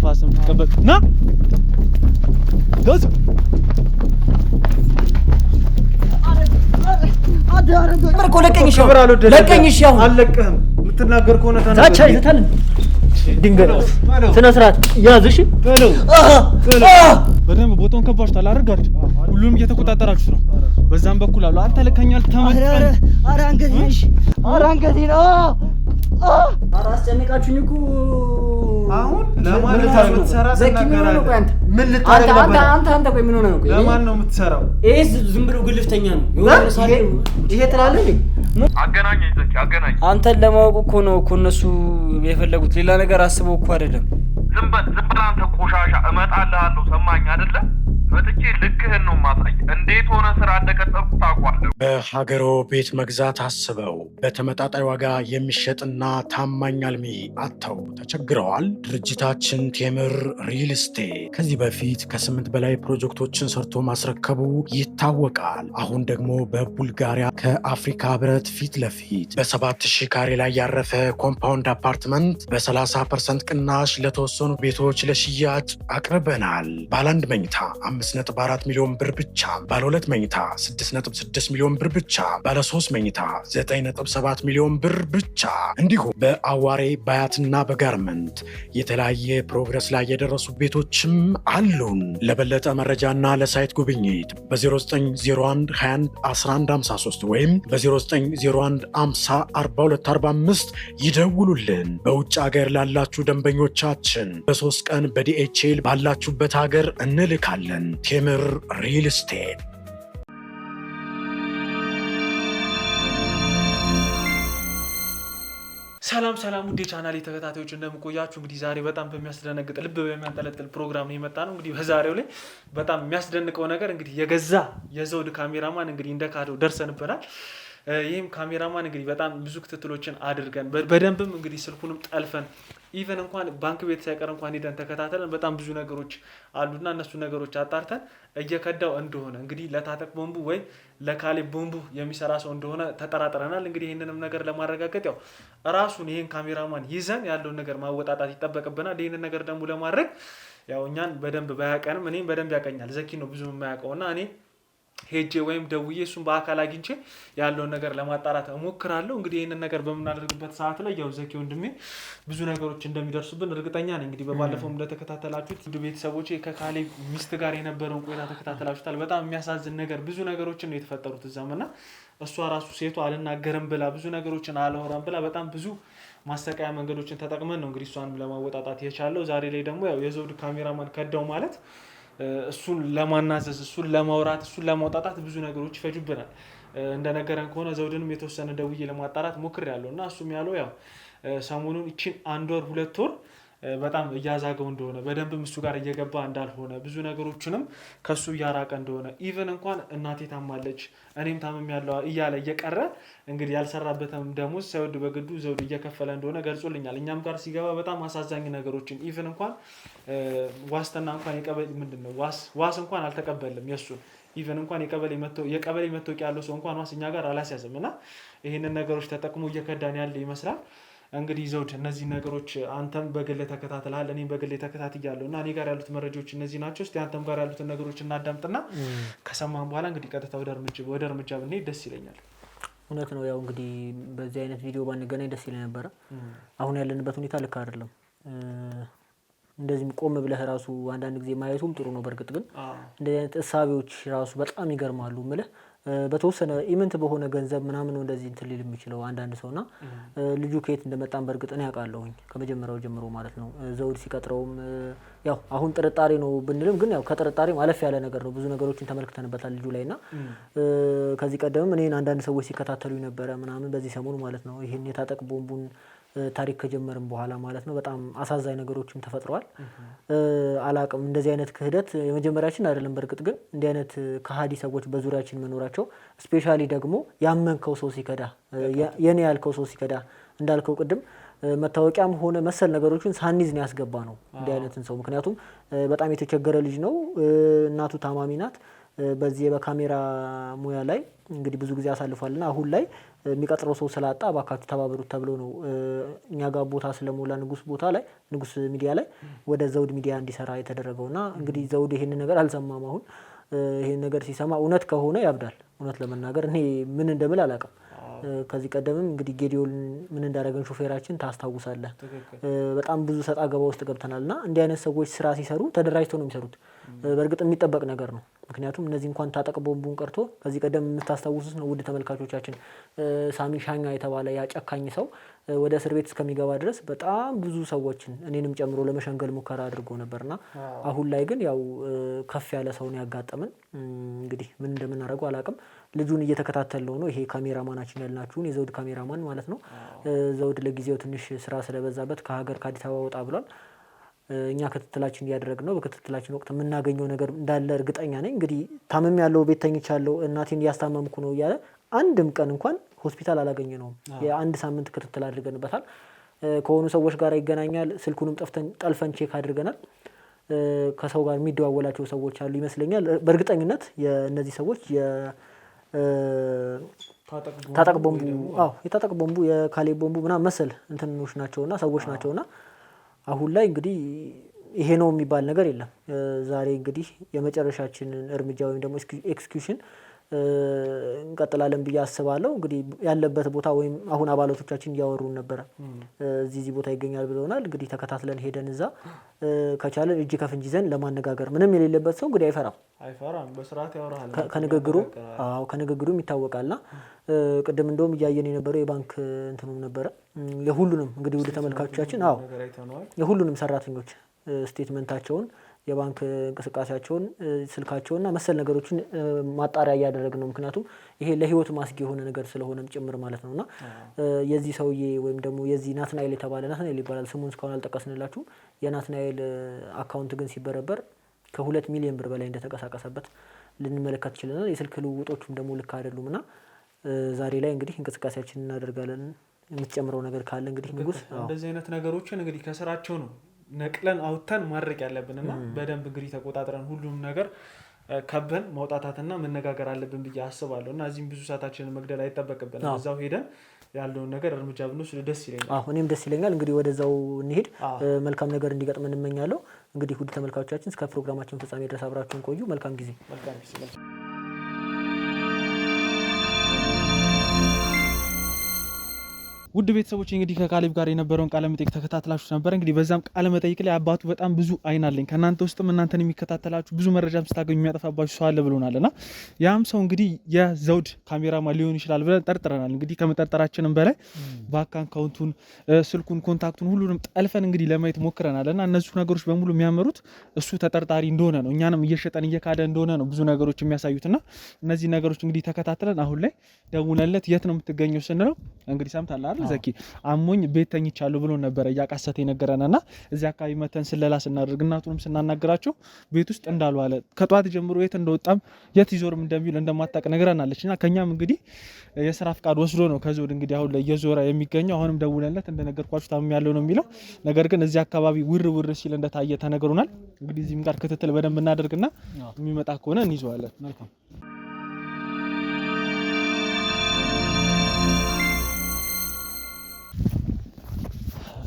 ነፋስም ተቀበል ና ዳዝ አረንጎ ለቀኝሽ ያው አለቀህም የምትናገር ከሆነ ተናገር ዛቻ ይዘታል ድንገት ስነ ስርዓት ያዝሽ በደንብ ቦታውን ከባሽታል አርጋድ ሁሉም እየተቆጣጠራችሁ ነው በዛም በኩል አሉ አንተ ለከኛል ተመጣጣኝ አራንገቴ ነው አራስጨነቃችሁኝ እኮ አሁን ለማን ልታሰራ ተናገራለህ ምን ልታረግ አንተ ቆይ ምን ሆነ ነው ለማን ነው የምትሰራው ኤስ ዝም ብሎ ግልፍተኛ ነው የሆነ ሳለ ይሄ ትላለህ አገናኝ አንተን ለማወቅ እኮ ነው እኮ እነሱ የፈለጉት ሌላ ነገር አስበው እኮ አይደለም ዝም በል አንተ ቆሻሻ እመጣልሃለሁ ሰማኝ አይደለ መጥቼ ልክህን ነው ማሳይ እንዴት ሆነ ስራ እንደቀጠርኩ ታውቃለህ በሀገሮ ቤት መግዛት አስበው በተመጣጣኝ ዋጋ የሚሸጥና ታማኝ አልሚ አጥተው ተቸግረዋል ድርጅታችን ቴምር ሪል ስቴት ከዚህ በፊት ከ8 በላይ ፕሮጀክቶችን ሰርቶ ማስረከቡ ይታወቃል አሁን ደግሞ በቡልጋሪያ ከአፍሪካ ህብረት ፊት ለፊት በ7000 ካሬ ላይ ያረፈ ኮምፓውንድ አፓርትመንት በ30% ቅናሽ ለተወሰኑ ቤቶች ለሽያጭ አቅርበናል ባለ 1 መኝታ 5.4 ሚሊዮን ብር ብቻ ባለ 2 መኝታ 6.6 ሚሊዮን ብር ብቻ ባለ 3 መኝታ 9.7 ሚሊዮን ብር ብቻ እንዲሁም በአዋሬ ባያትና በጋርመንት የተለያየ ፕሮግረስ ላይ የደረሱ ቤቶችም አሉን ለበለጠ መረጃና ለሳይት ጉብኝት በ0901 21 1153 ወይም በ0901 50 4245 ይደውሉልን በውጭ ሀገር ላላችሁ ደንበኞቻችን በ3 ቀን በዲኤችኤል ባላችሁበት ሀገር እንልካለን ቴምር ሪል ስቴት ሰላም ውዴ ቻናሌ ተከታታዮች እንደምቆያችሁ እንግዲህ ዛሬ በጣም በሚያስደነግጥ ልብ በሚያንጠለጥል ፕሮግራም ነው የመጣ ነው እንግዲህ በዛሬው ላይ በጣም የሚያስደንቀው ነገር እንግዲህ የገዛ የዘውድ ካሜራማን እንግዲህ እንደካደው ደርሰንበታል ይሄም ካሜራማን እንግዲህ በጣም ብዙ ክትትሎችን አድርገን በደንብም እንግዲህ ስልኩንም ጠልፈን ኢቨን እንኳን ባንክ ቤት ሳይቀር እንኳን ሄደን ተከታተለን በጣም ብዙ ነገሮች አሉና እነሱ ነገሮች አጣርተን እየከዳው እንደሆነ እንግዲህ ለታጠቅ ቦምቡ ወይ ለካሌ ቦምቡ የሚሰራ ሰው እንደሆነ ተጠራጥረናል እንግዲህ ይሄንንም ነገር ለማረጋገጥ ያው ራሱን ይሄን ካሜራማን ይዘን ያለው ነገር ማወጣጣት ይተበቀበናል ይሄንን ነገር ደግሞ ለማድረግ ያው እኛን በደንብ ባያቀንም እኔም በደንብ ያቀኛል ዘኪ ነው ብዙ የማያውቀውና እኔ ሄጄ ወይም ደውዬ እሱን በአካል አግኝቼ ያለውን ነገር ለማጣራት እሞክራለሁ እንግዲህ ይሄንን ነገር በመናደርግበት ሰዓት ላይ ያው ዘኪ ወንድሜ ብዙ ነገሮች እንደሚደርሱብን እርግጠኛ ነኝ እንግዲህ በባለፈው እንደተከታተላችሁት ውድ ቤተሰቦቼ ከካሌ ሚስት ጋር የነበረውን ቆይታ ተከታተላችሁታል በጣም የሚያሳዝን ነገር ብዙ ነገሮችን ነው የተፈጠሩት እዛምና እሷ ራሱ ሴቷ አልናገርም ብላ ብዙ ነገሮችን አላወራም ብላ በጣም ብዙ ማስተካያ መንገዶችን ተጠቅመን ነው እንግዲህ እሷን ለማወጣጣት የቻለው ዛሬ ላይ ደግሞ ያው የዘውድ ካሜራማን ከዳው ማለት እሱን ለማናዘዝ እሱን ለማውራት እሱን ለማውጣጣት ብዙ ነገሮች ይፈጁብናል እንደነገረን ከሆነ ዘውድንም የተወሰነ ደውዬ ለማጣራት ሞክሬያለሁና እሱም ያለው ያው ሰሞኑን እቺን 1 ወር 2 ወር በጣም እያዛገው እንደሆነ በደንብም እሱ ጋር እየገባ እንዳልሆነ ብዙ ነገሮችንም ከሱ ያራቀ እንደሆነ ኢቭን እንኳን እናቴ ታማለች እኔም ታመም ያለው እያለ እየቀረ እንግዲህ ያልሰራበትም ደሞዝ ሳይወድ በግዱ ዘውድ እየከፈለ እንደሆነ ገልጾልኛል እኛም ጋር ሲገባ በጣም አሳዛኝ ነገሮችን ኢቭን እንኳን ዋስትና እንኳን የቀበሌ ምንድነው ዋስ እንኳን አልተቀበልም የሱ ኢቭን እንኳን የቀበሌ መተውቂያ ያለው ሰው እንኳን ዋስ እኛ ጋር አላስያዝምና ይሄንን ነገሮች ተጠቅሞ እየከዳን ያለ ይመስላል እንግዲህ ዘውድ እነዚህ ነገሮች አንተም በግል ተከታተላል እኔም በግል ተከታትያለሁና እኔ ጋር ያሉት መረጃዎች እነዚህ ናቸው እስቲ አንተም ጋር ያሉት ነገሮች እናዳምጥና ከሰማን በኋላ እንግዲህ ቀጥታ ወደ እርምጃ ብንሄድ ደስ ይለኛል እውነት ነው ያው እንግዲህ በዚህ አይነት ቪዲዮ ባንገናኝ ደስ ይለኝ ነበር አሁን ያለንበት ሁኔታ ልክ አይደለም እንደዚህ ቆም ብለህ ራሱ አንዳንድ ጊዜ ማየቱም ጥሩ ነው በርግጥ ግን እንደዚህ አይነት እሳቤዎች ራሱ በጣም ይገርማሉ ማለት በተወሰነ ኢቨንት በሆነ ገንዘብ ምናምን ነው እንደዚህ እንትን ሊል የሚችለው አንዳንድ ሰውና ልጁ ከየት እንደመጣን በርግጥ ነው ያውቃለሁኝ ከመጀመሪያው ጀምሮ ማለት ነው ዘውድ ሲቀጥረውም ያው አሁን ጥርጣሬ ነው ብንልም ግን ያው ከጥርጣሬ ማለፍ ያለ ነገር ነው ብዙ ነገሮችን ተመልክተንበታል ልጁ ላይና ከዚህ ቀደም እኔን አንዳንድ ሰዎች ሲከታተሉ ነበር ምናምን በዚህ ሰሞኑ ማለት ነው ይሄን የታጠቅ ቦምቡን ታሪክ ከጀመረም በኋላ ማለት ነው በጣም አሳዛኝ ነገሮችም ተፈጥረዋል አላቅም እንደዚህ አይነት ክህደት የመጀመሪያችን አይደለም በርግጥ ግን እንዲህ አይነት ከሃዲ ሰዎች በዙሪያችን መኖራቸው ስፔሻሊ ደግሞ ያመንከው ሰው ሲከዳ የኔ ያልከው ሰው ሲከዳ እንዳልከው ቅድም መታወቂያም ሆነ መሰል ነገሮችን ሳንይዝ ነው ያስገባ ነው እንዲህ አይነትን ሰው ምክንያቱም በጣም የተቸገረ ልጅ ነው እናቱ ታማሚ ናት በዚህ በካሜራ ሙያ ላይ እንግዲህ ብዙ ጊዜ አሳልፏልና አሁን ላይ የሚቀጥረው ሰው ስላጣ እባካችሁ ተባበሩት ተብሎ ነው እኛ ጋር ቦታ ስለሞላ ንጉስ ሚዲያ ላይ ወደ ዘውድ ሚዲያ እንዲሰራ የተደረገውና እንግዲህ ዘውድ ይሄን ነገር አልሰማም። አሁን ይሄን ነገር ሲሰማ እውነት ከሆነ ያብዳል። እውነት ለመናገር እኔ ምን እንደምል አላውቅም። ከዚህ ቀደምም እንግዲህ ጌዲዮን ምን እንዳደረገን ሾፌራችን ታስታውሳለህ። በጣም ብዙ ሰጣ ገባ ውስጥ ገብተናልና እንዲህ አይነት ሰዎች ስራ ሲሰሩ ተደራጅተው ነው የሚሰሩት። በእርግጥ የሚጠበቅ ነገር ነው። ምክንያቱም እነዚህ እንኳን ታጠቅ ቦምቡን ቀርቶ ከዚህ ቀደም የምታስታውሱት ነው ውድ ተመልካቾቻችን ሳሚ ሻኛ የተባለ ያጨካኝ ሰው ወደ እስር ቤት እስከሚገባ ድረስ በጣም ብዙ ሰዎችን እኔንም ጨምሮ ለመሸንገል ሙከራ አድርጎ ነበርና አሁን ላይ ግን ያው ከፍ ያለ ሰውን ያጋጠመን እንግዲህ ምን እንደምናደርገው አላውቅም። ልጁን እየተከታተለው ነው። ይሄ ካሜራማናችን ያልናችሁን የዘውድ ካሜራማን ማለት ነው። ዘውድ ለጊዜው ትንሽ ስራ ስለበዛበት ከሀገር ከአዲስ አበባ ወጣ ብሏል። እኛ ክትትላችን እያደረግን ነው። በክትትላችን ወቅት የምናገኘው ነገር እንዳለ እርግጠኛ ነኝ። እንግዲህ ታመም ያለው ቤት ተኝቻለሁ እናቴን እያስታመምኩ ነው እያለ አንድም ቀን እንኳን ሆስፒታል አላገኘነውም። የአንድ ሳምንት ክትትል አድርገንበታል። ከሆኑ ሰዎች ጋር ይገናኛል። ስልኩንም ጠልፈን ቼክ አድርገናል። ከሰው ጋር የሚደዋወላቸው ሰዎች አሉ ይመስለኛል። በእርግጠኝነት የእነዚህ ሰዎች ታጠቅ ቦምቡ የታጠቅ ቦምቡ የካሌብ ቦምቡ ምናምን መሰል እንትኖች ናቸውና ሰዎች ናቸውና አሁን ላይ እንግዲህ ይሄ ነው የሚባል ነገር የለም። ዛሬ እንግዲህ የመጨረሻችንን እርምጃ ወይም ደግሞ ኤክስኪዩሽን እንቀጥላለን ብዬ አስባለሁ። እንግዲህ ያለበት ቦታ ወይም አሁን አባላቶቻችን እያወሩን ነበረ እዚህ ቦታ ይገኛል ብለውናል። እንግዲህ ተከታትለን ሄደን እዛ ከቻለን እጅ ከፍንጅ ይዘን ለማነጋገር ምንም የሌለበት ሰው እንግዲህ አይፈራም በስርዓት ያወራል። ከንግግሩም ይታወቃልና ቅድም እንደውም እያየን የነበረው የባንክ እንትኑም ነበረ የሁሉንም እንግዲህ ውድ ተመልካቾቻችን የሁሉንም ሰራተኞች ስቴትመንታቸውን የባንክ እንቅስቃሴያቸውን ስልካቸውንና መሰል ነገሮችን ማጣሪያ እያደረግን ነው። ምክንያቱም ይሄ ለህይወት ማስጊ የሆነ ነገር ስለሆነም ጭምር ማለት ነውና የዚህ ሰውዬ ወይም ደግሞ የዚህ ናትናኤል የተባለ ናትናኤል ይባላል ስሙን እስካሁን አልጠቀስንላችሁም። የናትናኤል አካውንት ግን ሲበረበር ከ2 ሚሊዮን ብር በላይ እንደተንቀሳቀሰበት ልንመለከት ችለናል። የስልክ ልውውጦቹም ደግሞ ልክ አይደሉምና ዛሬ ላይ እንግዲህ እንቅስቃሴያችንን እናደርጋለን። የምትጨምረው ነገር ካለ እንግዲህ ንጉስ እንደዚህ አይነት ነገሮችን እንግዲህ ከስራቸው ነው ነቅለን አውጥተን ማድረግ ያለብንና በደንብ እንግዲህ ተቆጣጥረን ሁሉም ነገር ከበን ማውጣታትና መነጋገር አለብን ብዬ አስባለሁና እዚህም ብዙ ሰዓታችንን መግደል አይጠበቅብንም። እዛው ሄደን ያለውን ነገር እርምጃ ብንወስድ ደስ ይለኛል። እኔም ደስ ይለኛል። እንግዲህ ወደዛው እንሄድ። መልካም ነገር እንዲገጥመን እንመኛለሁ። እንግዲህ ውድ ተመልካቾቻችን እስከ ፕሮግራማችን ፍጻሜ ድረስ አብራችሁን ቆዩ። መልካም ጊዜ። ውድ ቤተሰቦች እንግዲህ ከካሌብ ጋር የነበረውን ቃለ መጠይቅ ተከታትላችሁ ነበር። እንግዲህ በዛም ቃለ መጠይቅ ላይ አባቱ በጣም ብዙ አይን አለኝ ከናንተ ውስጥም እናንተን የሚከታተላችሁ ብዙ መረጃም ስታገኙ የሚያጠፋባችሁ ሰው አለ ብሎናልና ያም ሰው እንግዲህ የዘውድ ካሜራማን ሊሆን ይችላል ብለን ጠርጥረናል። እንግዲህ ከመጠርጠራችንም በላይ ባንክ አካውንቱን፣ ስልኩን፣ ኮንታክቱን ሁሉንም ጠልፈን እንግዲህ ለማየት ሞክረናልና እነሱ ነገሮች በሙሉ የሚያመሩት እሱ ተጠርጣሪ እንደሆነ ነው። እኛንም እየሸጠን እየካደ እንደሆነ ነው ብዙ ነገሮች የሚያሳዩትና እነዚህ ነገሮች እንግዲህ ተከታትለን አሁን ላይ ደውለንለት የት ነው የምትገኘው ስንለው እንግዲህ ሰምታል አይደል ዘኪ አሞኝ ቤት ተኝቻለሁ ብሎ ነበር እያቃሰተ የነገረንና እዚህ አካባቢ መተን ስለላ ስናደርግ እናቱንም ስናናገራቸው ቤት ውስጥ እንዳሉ አለ። ከጧት ጀምሮ የት እንደወጣም የት ይዞርም እንደሚል እንደማታውቅ ነገራናለችና ከኛም እንግዲህ የስራ ፍቃድ ወስዶ ነው ከዘውድ እንግዲህ አሁን ላይ እየዞረ የሚገኘው። አሁንም ደውለንለት እንደነገርኳችሁ ታምም ያለው ነው የሚለው ነገር ግን እዚህ አካባቢ ውር ሲል እንደታየ ተነግሮናል። እንግዲህ እዚህም ጋር ክትትል በደንብ እናደርግና የሚመጣ ከሆነ እንይዘዋለን። መልካም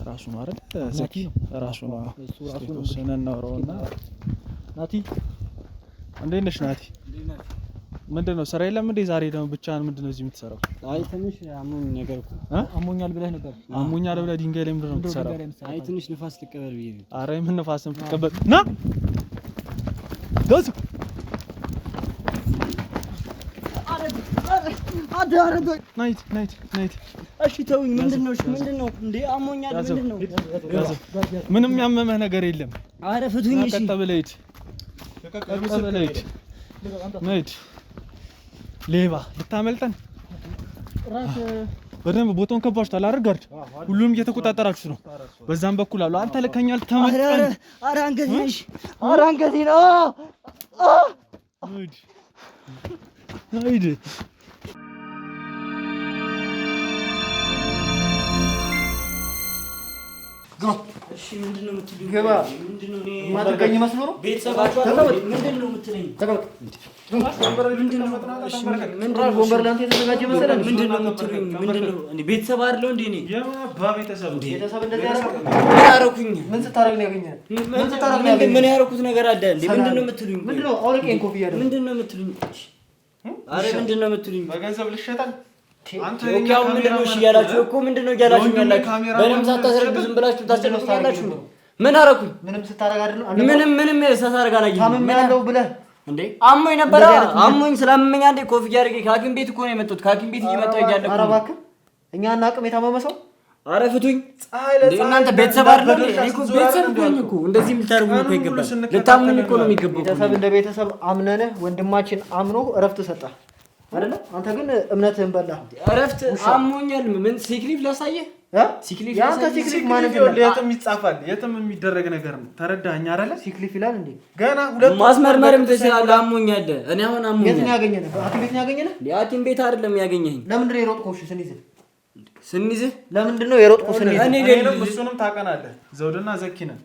ራሱ ነው አይደል ዘኪ ራሱ ነው እናወራውና ናቲ እንዴት ነሽ ናቲ? ምንድነው ስራ የለም እንዴ ዛሬ ደግሞ ብቻህን ምንድነው እዚህ የምትሰራው? አይ ትንሽ አሞኝ ነገር እኮ አሞኛል ብለህ ነበር። አሞኛል ብለህ ድንጋይ ላይ ምንድነው የምትሰራው? አይ ትንሽ ንፋስ ልቀበል ብዬ ነው። ኧረ ምን ንፋስ ልትቀበል ና ዳስ ናይት እሺ ተውኝ። ምንድነው እንዴ አሞኛል ምንድነው? ምንም ያመመህ ነገር የለም። ኧረ ፍቱኝ። እሺ ተቀበለይት ናይት ሌባ ልታመልጠን በደንብ ቦታውን ከባችኋል አይደል? ጋርድ ሁሉም እየተቆጣጠራችሁ ነው። በዛም በኩል አሉ አንተ ለከኛል ተመጣጣኝ። ኧረ አንገቴ ነሽ። ኧረ አንገቴ ነው። ናይት እሺ ምንድነው የምትሉኝ? ገባ ምንድነው? ማድረገኝ መስሎ ነው ቤተሰባችሁ ምንድነው የምትለኝ? ምንድነው ወንበር ላንተ የተዘጋጀ መሰለህ? ምንድነው የምትሉኝ? ምንድነው እንዴ? ቤተሰብ አይደለው እንዴ? እኔ ቤተሰብ እንደዚህ ያረኩኝ? ምን ስታረግ ነው ያገኘህ? ምን ስታረግ ነው ያገኘህ? ምን ያረኩት ነገር አለ እንዴ? ምንድነው የምትሉኝ? ምንድነው አውልቄን ኮፍያ አይደል? ምንድነው የምትሉኝ? አረ ምንድነው የምትሉኝ? በገንዘብ ልሸጣል አንተ ያው ምንድነው እሺ ያላችሁ እኮ ምንድነው ያላችሁ ያላችሁ? በእኔም ሳታስረዱ ዝም ብላችሁ ታስጨንቁኛላችሁ። ምን አረኩኝ? ምንም ስታረግ አይደለም። ምንም ሳታረግ አላየኝ። ታምም ያለው ብለህ እንዴ? አሞኝ ነበር። አሞኝ ስላመመኝ አንዴ ኮፍያ አድርጌ ከሐኪም ቤት እኮ ነው የመጣሁት። ከሐኪም ቤት እየመጣሁ እያለሁ ኧረ እባክህ እኛ እናቅም የታመመ ሰው ኧረ ፍቱኝ። እናንተ ቤተሰብ አይደለም እንዴ? እኔ እኮ ቤተሰብ ነኝ እኮ። እንደዚህ ልታርጉኝ እኮ ይገባል። ልታምኑኝ እኮ ነው የሚገባው። ቤተሰብ እንደ ቤተሰብ አምነንህ ወንድማችን አምኖ እረፍት ሰጣ አይደለ? አንተ ግን እምነትህን በላ። እረፍት አሞኛል። ምን ሲክሊፍ ላሳየህ? ሲክሊፍ ያንተ ሲክሊፍ ማለት ነው። የትም ይጻፋል፣ የትም የሚደረግ ነገር ነው። ተረዳኸኝ አይደለ? ሲክሊፍ ይላል እንዴ? ገና ሁለት ማስመርመርም ትችላለህ። አሞኛል። እኔ አሁን አሞኛል። የት ነው ያገኘህ? ሐኪም ቤት ነው ያገኘህ? ሐኪም ቤት አይደለም ያገኘኸኝ። ለምንድን ነው የሮጥከው? እሺ ስንይዝህ ለምንድን ነው የሮጥከው? ስንይዝህ እኔንም እሱንም ታቀናለህ። ዘውድና ዘኪ ነን።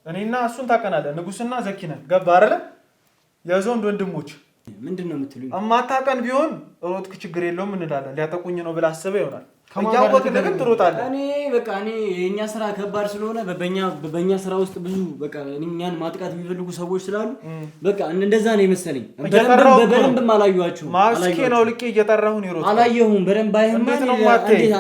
እኔና እሱን ታቀናለህ። ንጉስና ዘኪ ነን። ገባህ አይደለ? የዞንድ ወንድሞች ምንድነው የምትሉኝ? አማታቀን ቢሆን ሮጥክ ችግር የለውም እንላለን። ሊያጠቁኝ ነው ብለህ አስበህ ይሆናል። ከማወቅህ ግን ትሮጣለህ። እኔ የኛ ስራ ከባድ ስለሆነ በእኛ ስራ ውስጥ ብዙ እኛን ማጥቃት የሚፈልጉ ሰዎች ስላሉ እንደዛ ነው የመሰለኝ። በደንብ አላየኋቸውም። ማስኬን አውልቄ እየጠራሁን ይሮጥ አላየሁም። በደንብ አይሄም። እንዴት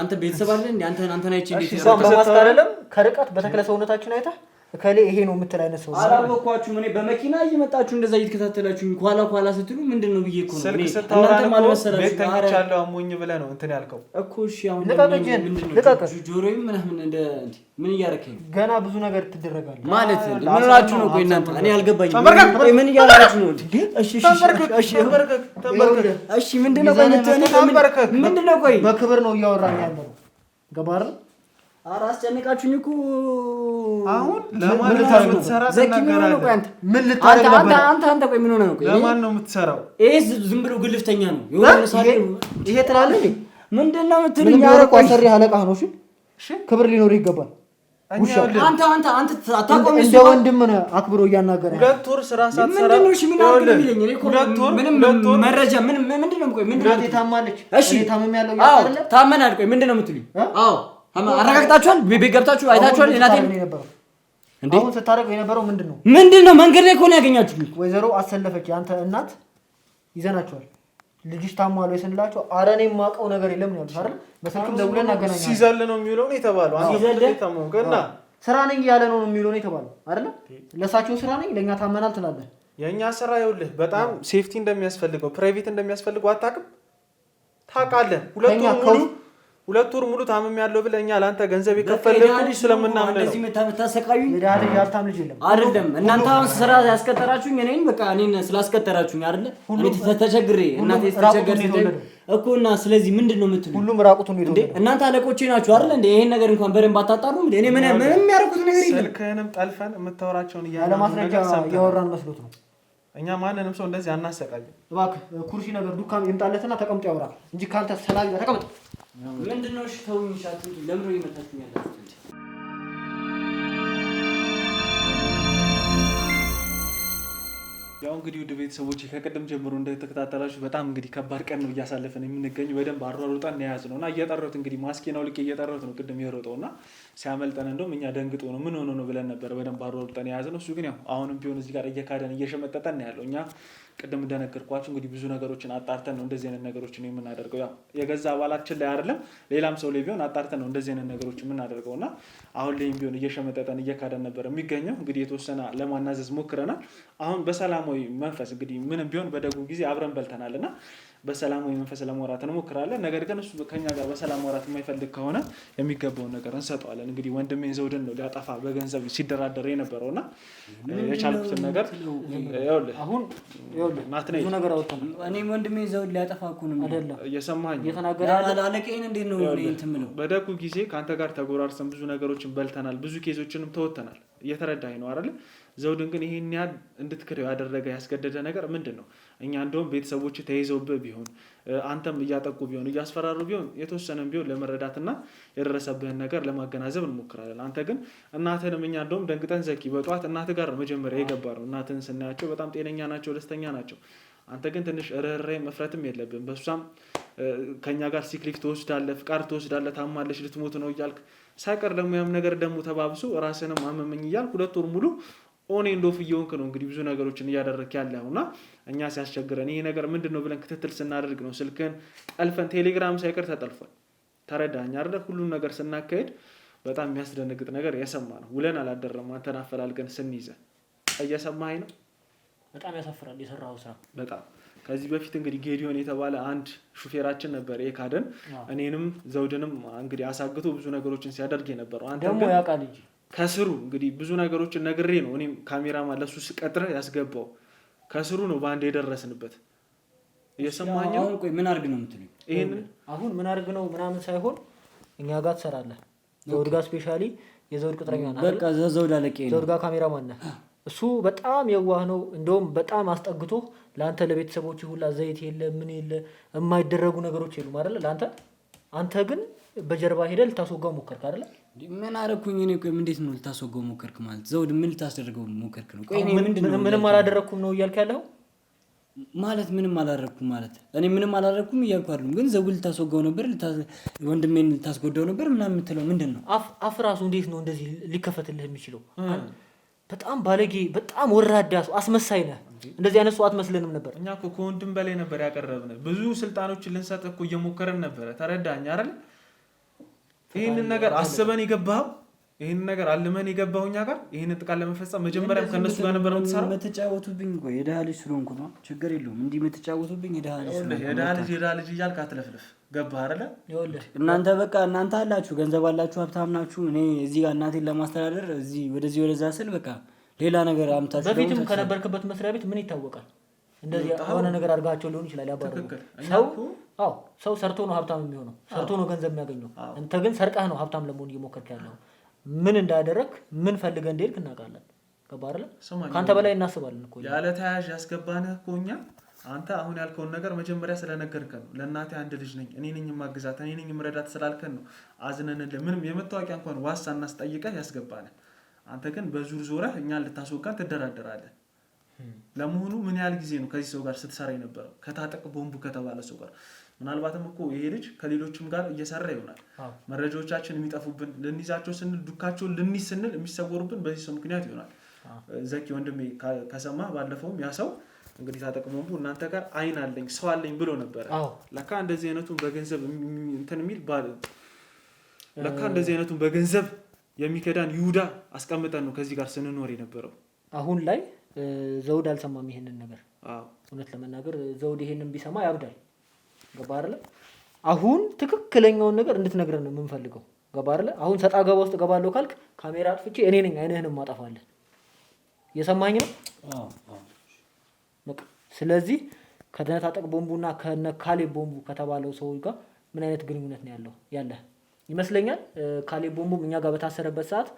አንተ ቤተሰብ አይደል እንዴ? አንተን አይቼ እንዴት በማስታረለም ከርቀት በተክለ ሰውነታችን አይተህ ከሌ ይሄ ነው የምትል አይነት ሰው አላወቅኳችሁም። እኔ በመኪና እየመጣችሁ እንደዛ እየተከታተላችሁኝ ኳላ ስትሉ ምንድነው ብዬ እኮ ነው። እናንተ ማለት መሰላችሁ ቤት ተኝቻለሁ አሞኝ ብለህ ነው እንትን ያልከው እኮ። እሺ አሁን ምንድነው ጆሮዬም ምናምን ምን እያደረከኝ? ገና ብዙ ነገር ትደረጋለህ ማለት ምን ሆናችሁ ነው? ቆይ እናንተ እኔ አልገባኝም። ቆይ ምን እያደረጋችሁ ነው? እሺ ምንድነው? ቆይ ምንድነው? ቆይ በክብር ነው እያወራኝ ያለው ገባህ? ኧረ አስጨነቃችሁኝ እኮ። አሁን ለማን ልታሰራ ተናገራለህ? ምን ልታረግ ነበር? አንተ ቆይ ምን ሆነ ነው? ቆይ ለማን ነው የምትሰራው? ይሄስ ዝም ብሎ ግልፍተኛ ነው የሆነ ሳለ ይሄ ትላለህ እንዴ? ምንድነው የምትልኝ? ያረቁ አሰሪ አለቃ ነው። እሺ ክብር ሊኖር ይገባል። አንተ አታቆም። እንደ ወንድም ነው አክብሮ እያናገረ ሁለት ወር ስራ ሳትሰራ ምንድነው? እሺ ምን አድርግ ነው የሚለኝ? እኔ እኮ ምንም መረጃ ምንድነው? ቆይ ምንድነው? ታማለች። እሺ ታመም ያለው ያው አይደለ? ታመናል። ቆይ ምንድነው የምትልኝ? አዎ አረጋግጣችኋል? ቤት ገብታችሁ አይታችኋል? እናቴ እንዴ አሁን ስታረግ የነበረው ምንድነው? መንገድ ላይ እኮ ነው ያገኛችሁኝ። ወይዘሮ አሰለፈች ያንተ እናት ይዘናችኋል። ልጅሽ ታሟል ወይ ስንላቸው ኧረ እኔ የማውቀው ነገር የለም ነው ያሉት አይደል? በስልክም ደውለን አገናኛለን። ሲዘል ነው የሚውለው ነው የተባለው። ሲዘል ስራ ነኝ ያለ ነው የሚውለው ነው የተባለው አይደል? ለሳቸው ስራ ነኝ ለኛ ታመናል ትላለህ። የኛ ስራ ይኸውልህ በጣም ሴፍቲ እንደሚያስፈልገው ፕራይቬት እንደሚያስፈልገው አታውቅም? ታውቃለህ። ሁለት ወር ሙሉ ታመም ያለው ብለኛ ላንተ ገንዘብ የከፈለኩ ስለምናምን ነው። እንደዚህ መታሰቃዩኝ ለዳድ ያልታም ልጅ የለም አይደለም። እናንተ አሁን ስራ ያስቀጠራችሁኝ እኔን ስላስቀጠራችሁኝ አይደል? እኔ ተቸግሬ እናቴ ተቸገር እኮና ስለዚህ ምንድነው የምትሉኝ? ሁሉም ራቁቱን ነው እንዴ? እናንተ አለቆቼ ናችሁ አይደል እንዴ? ይሄን ነገር እንኳን በደንብ አታጣሩም እንዴ? እኔ ምንም የሚያረኩት ነገር የለም። ስልክህንም ጠልፈን የምታወራቸውን ያለማስረጃ ያወራን መስሎት ነው። እኛ ማንንም ሰው እንደዚህ አናሰቃይም። እባክህ ኩርሲ ነገር ዱካም ይምጣለትና ተቀምጦ ያወራ እንጂ ካንተ ሰላም ተቀምጥ። ምንድነው? እሺ ተውኝ። ሻት ለምን ይመጣችሁኝ ያላችሁ? ያው እንግዲህ ውድ ቤተሰቦች ከቀደም ጀምሮ እንደተከታተላችሁ በጣም እንግዲህ ከባድ ቀን ነው እያሳለፈን የምንገኘው። በደንብ አሯሩጠን ያያዝነውና እየጠራሁት እንግዲህ ማስኬናው ልክ እየጠራሁት ነው ቅድም የሮጠውና ሲያመልጠን እንደውም እኛ ደንግጦ ነው ምን ሆኖ ነው ብለን ነበር በደንብ አሯሩጠን ያያዝነው። እሱ ግን ያው አሁንም ቢሆን እዚህ ጋር እየካደን እየሸመጠጠን ያለው እኛ ቅድም እንደነገርኳችሁ እንግዲህ ብዙ ነገሮችን አጣርተን ነው እንደዚህ አይነት ነገሮችን የምናደርገው። ያው የገዛ አባላችን ላይ አይደለም ሌላም ሰው ላይ ቢሆን አጣርተን ነው እንደዚህ አይነት ነገሮችን የምናደርገውና አሁን ላይም ቢሆን እየሸመጠጠን እየካደን ነበር የሚገኘው። እንግዲህ የተወሰነ ለማናዘዝ ሞክረናል። አሁን በሰላማዊ መንፈስ እንግዲህ ምንም ቢሆን በደጉ ጊዜ አብረን በልተናልና በሰላማዊ መንፈስ ለማውራት እንሞክራለን። ነገር ግን እሱ ከኛ ጋር በሰላም ማውራት የማይፈልግ ከሆነ የሚገባውን ነገር እንሰጠዋለን። እንግዲህ ወንድሜን ዘውድን ነው ሊያጠፋ በገንዘብ ሲደራደር የነበረውና የቻልኩትን ነገር ይኸውልህ አሁን ናትኔ ብዙ ነገር አወጣን። እኔም ወንድሜን ዘውድ ሊያጠፋ እኮ ነው አይደለም እየሰማኸኝ እየተናገረ አለቀኝ እንዴት ነው እኔ እንትን ምለው። በደጉ ጊዜ ካንተ ጋር ተጎራርሰን ብዙ ነገሮችን በልተናል፣ ብዙ ኬዞችንም ተወተናል እየተረዳኸኝ ነው አይደል? ዘውድን ግን ይሄን ያህል እንድትክደው ያደረገ ያስገደደ ነገር ምንድነው? እኛ እንደውም ቤተሰቦች ተይዘውብህ ቢሆን አንተም እያጠቁ ቢሆን እያስፈራሩ ቢሆን የተወሰነም ቢሆን ለመረዳትና የደረሰብህን ነገር ለማገናዘብ እንሞክራለን። አንተ ግን እናትህንም እኛ እንደውም ደንግጠን ዘኪ በጧት እናትህ ጋር መጀመሪያ የገባነው እናትህን ስናያቸው በጣም ጤነኛ ናቸው፣ ደስተኛ ናቸው። አንተ ግን ትንሽ ርህራሄ መፍረትም የለብን። በሷም ከኛ ጋር ሲክሊክ ትወስዳለህ፣ ፍቃድ ትወስዳለህ፣ ታማለች ልትሞት ነው እያልክ ሳይቀር ደግሞ ያም ነገር ደግሞ ተባብሶ ራስንም አመመኝ እያልክ 2 ወር ሙሉ ኦን ኤንድ ኦፍ እየሆንክ ነው እንግዲህ ብዙ ነገሮችን እያደረግክ ያለውና እኛ ሲያስቸግረን ይሄ ነገር ምንድነው ብለን ክትትል ስናደርግ ነው ስልክን ጠልፈን ቴሌግራም ሳይቀር ተጠልፏል። ተረዳኸኝ አይደል? ሁሉም ነገር ስናካሄድ በጣም የሚያስደነግጥ ነገር የሰማ ነው። ውለን አላደረም አንተን አፈላልገን ስንይዘ እየሰማኸኝ ነው። በጣም ያሳፍራል የሰራው ስራ በጣም። ከዚህ በፊት እንግዲህ ጌዲዮን የተባለ አንድ ሹፌራችን ነበር የካደን እኔንም ዘውድንም እንግዲህ አሳግቶ ብዙ ነገሮችን ሲያደርግ የነበረው አንተ ደግሞ ያውቃል እንጂ ከስሩ እንግዲህ ብዙ ነገሮችን ነግሬ ነው እኔም ካሜራማን ለሱ ስቀጥረ ያስገባው ከስሩ ነው ባንድ የደረስንበት። እየሰማኸኝ ነው? ቆይ ምን አድርግ ነው የምትሉኝ? ይሄን አሁን ምን አድርግ ነው ምናምን ሳይሆን እኛ ጋር ትሰራለህ። ዘውድ ጋር ስፔሻሊ የዘውድ ቅጥረኛ ነው። በቃ ዘውድ አለቀ ነው። ዘውድ ጋር ካሜራማን ነህ። እሱ በጣም የዋህ ነው። እንደውም በጣም አስጠግቶ ለአንተ ለቤተሰቦች ሁላ ዘይት የለ ምን የለ የማይደረጉ ነገሮች የሉ አይደል ለአንተ። አንተ ግን በጀርባ ሄደህ ልታስወጋው ሞከርክ አይደል? ምን አደረኩኝ እኔ? ቆይ እንዴት ነው ልታስወጋው ሞከርክ ማለት? ዘውድ ምን ልታስደርገው ሞከርክ ነው? ቆይ እኔ ምንም አላደረኩም ነው እያልክ ያለው ማለት? ምንም አላደረኩም ማለት እኔ ምንም አላደረኩም እያልኩ አይደለም። ግን ዘውድ ልታስወጋው ነበር፣ ወንድሜን ልታስጎዳው ነበር ምናምን የምትለው ምንድን ነው? አፍ ራሱ እንዴት ነው እንደዚህ ሊከፈትልህ የሚችለው? በጣም ባለጌ፣ በጣም ወራዳ ሰው፣ አስመሳይ ነህ። እንደዚህ አይነት ሰው አትመስልንም ነበር። እኛ እኮ ከወንድም በላይ ነበር ያቀረብን። ብዙ ስልጣኖችን ልንሰጥ እኮ እየሞከረን ነበር። ተረዳኝ አይደል? ይሄንን ነገር አስበን የገባው ይሄንን ነገር አልመን የገባው እኛ ጋር ይሄንን ጥቃት ለመፈጸም መጀመሪያም ከነሱ ጋር ነበር የምትሰራው። መተጫወቱብኝ። ቆይ የደሃ ልጅ ስለሆንኩ ነው፣ ችግር የለውም። እንዲህ መተጫወቱብኝ የደሃ ልጅ እያልክ አትለፍልፍ። ገባህ አይደለ? እናንተ በቃ እናንተ አላችሁ፣ ገንዘብ አላችሁ፣ ሀብታም ናችሁ። እኔ እዚህ ጋር እናቴን ለማስተዳደር እዚህ ወደዚህ ወደዛ ስል በቃ ሌላ ነገር አምታችሁ። በፊትም ከነበርክበት መስሪያ ቤት ምን ይታወቃል? እንደዚህ የሆነ ነገር አድርጋቸው ሊሆን ይችላል። ያባረሩ ሰው ሰርቶ ነው ሀብታም የሚሆነው፣ ሰርቶ ነው ገንዘብ የሚያገኘው። አንተ ግን ሰርቀህ ነው ሀብታም ለመሆን እየሞከርክ ያለው። ምን እንዳደረክ ምን ፈልገህ እንደሄድክ እናውቃለን። ገባህ አይደል? ከአንተ በላይ እናስባለን እኮ ያለ ተያዥ ያስገባንህ እኮ እኛ። አንተ አሁን ያልከውን ነገር መጀመሪያ ስለነገርከን ነው። ለእናቴ አንድ ልጅ ነኝ እኔ ነኝ የማግዛት እኔ ነኝ የምረዳት ስላልከን ነው አዝነንልህ ምንም የመታወቂያ እንኳን ዋስ ሳናስጠይቀህ ያስገባንህ። አንተ ግን በዙር ዞረህ እኛን ልታስወጋን ትደራደራለህ። ለመሆኑ ምን ያህል ጊዜ ነው ከዚህ ሰው ጋር ስትሰራ የነበረው? ከታጠቅ ቦምቡ ከተባለ ሰው ጋር። ምናልባትም እኮ ይሄ ልጅ ከሌሎችም ጋር እየሰራ ይሆናል። መረጃዎቻችን የሚጠፉብን ልንይዛቸው ስንል ዱካቸውን ልንይዝ ስንል የሚሰወሩብን በዚህ ሰው ምክንያት ይሆናል። ዘኪ ወንድሜ ከሰማ ባለፈውም ያ ሰው እንግዲህ ታጠቅ ቦምቡ እናንተ ጋር አይን አለኝ ሰው አለኝ ብሎ ነበር። ለካ እንደዚህ አይነቱን በገንዘብ እንትን የሚል ባል ለካ እንደዚህ አይነቱን በገንዘብ የሚከዳን ይሁዳ አስቀምጠን ነው ከዚህ ጋር ስንኖር የነበረው። አሁን ላይ ዘውድ አልሰማም ይሄንን ነገር። እውነት ለመናገር ዘውድ ይሄንን ቢሰማ ያብዳል። ገባህ አይደል? አሁን ትክክለኛውን ነገር እንድትነግረን ነው የምንፈልገው። ገባህ አይደል? አሁን ሰጣ ገባ ውስጥ ገባለሁ ካልክ ካሜራ አጥፍቼ እኔ ነኝ አይንህን ማጠፋለን። እየሰማኸኝ ነው? በቃ ስለዚህ ከታጠቅ ቦምቡና ከነ ካሌብ ቦምቡ ከተባለው ሰው ጋር ምን አይነት ግንኙነት ነው ያለህ ይመስለኛል። ካሌብ ቦምቡም እኛ ጋር በታሰረበት ሰዓት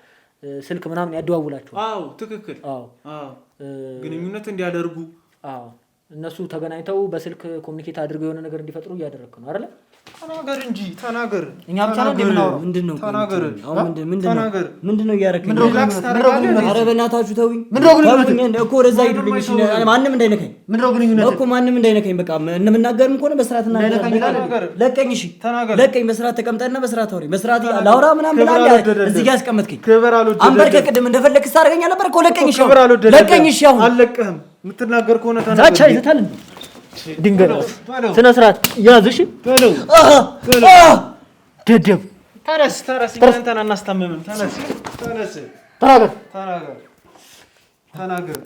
ስልክ ምናምን ያደዋውላቸዋል። አዎ ትክክል። ግንኙነት እንዲያደርጉ እነሱ ተገናኝተው በስልክ ኮሚኒኬት አድርገው የሆነ ነገር እንዲፈጥሩ እያደረግክ ነው አይደል? ተናገር እንጂ ተናገር። እኛ ብቻ ነው እንደምናወራው። ምንድነው? ተናገር። ምንድነው እያደረግኝ? ኧረ በእናታችሁ ተውኝ። እኮ ወደዛ ሂዱልኝ። ማንም እንዳይነካኝ እኮ ማንም እንዳይነካኝ። በቃ እንምናገርም ከሆነ በስርዓት ለቀኝ። እሺ ለቀኝ። በስርዓት ተቀምጠና በስርዓት አውሪ። በስርዓት ላውራ ምናምን ብላለህ እዚህ ጋር ያስቀመጥከኝ። አንበርከ ቅድም እንደፈለግህ ሳደርገኛ ነበር እኮ። ለቀኝ። እሺ ለቀኝ። እሺ አሁን አልለቅህም። የምትናገር ከሆነ ተናገር። ዛቻ ይዘታል ድንገት ስነ ስርዓት ያዝሽ በለው። ደደብ ተነስ። እንትን አናስታምምም። ተነስ። ተናገር።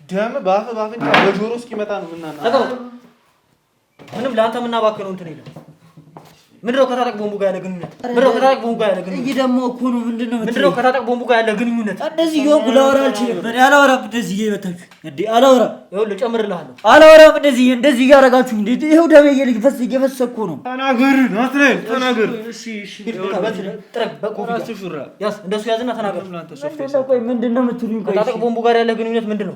ደም በአፍንጫ በጆሮ እስኪመጣ ነው የምናናገረው። ምንም ለአንተ የምናባክነው እንትን የለም። ምንድነው ከታጠቅ ቦምቡ ጋር ያለ ግንኙነት? ምንድነው ከታጠቅ ቦምቡ ጋር ያለ ግንኙነት? ይሄ ደግሞ እኮ ነው ምንድነው ከታጠቅ ቦምቡ ጋር ያለ ግንኙነት? እንደዚህ ይወቁ ላወራ አልችልም። እኔ አላወራም እንደዚህ እየመታችሁ እንዴ አላወራም። ይኸውልህ ጨምርልሃለሁ። አላወራም እንደዚህ እያደረጋችሁ እንዴ ይኸው ደሜ እየፈሰሰ እኮ ነው። ተናገር ናትናኤል ተናገር። እሺ ጥረግ በኮፍያ ያስ እንደሱ ያዝና ተናገር። ቆይ ምንድነው የምትሉኝ? ቆይ ከታጠቅ ቦምቡ ጋር ያለ ግንኙነት ምንድነው?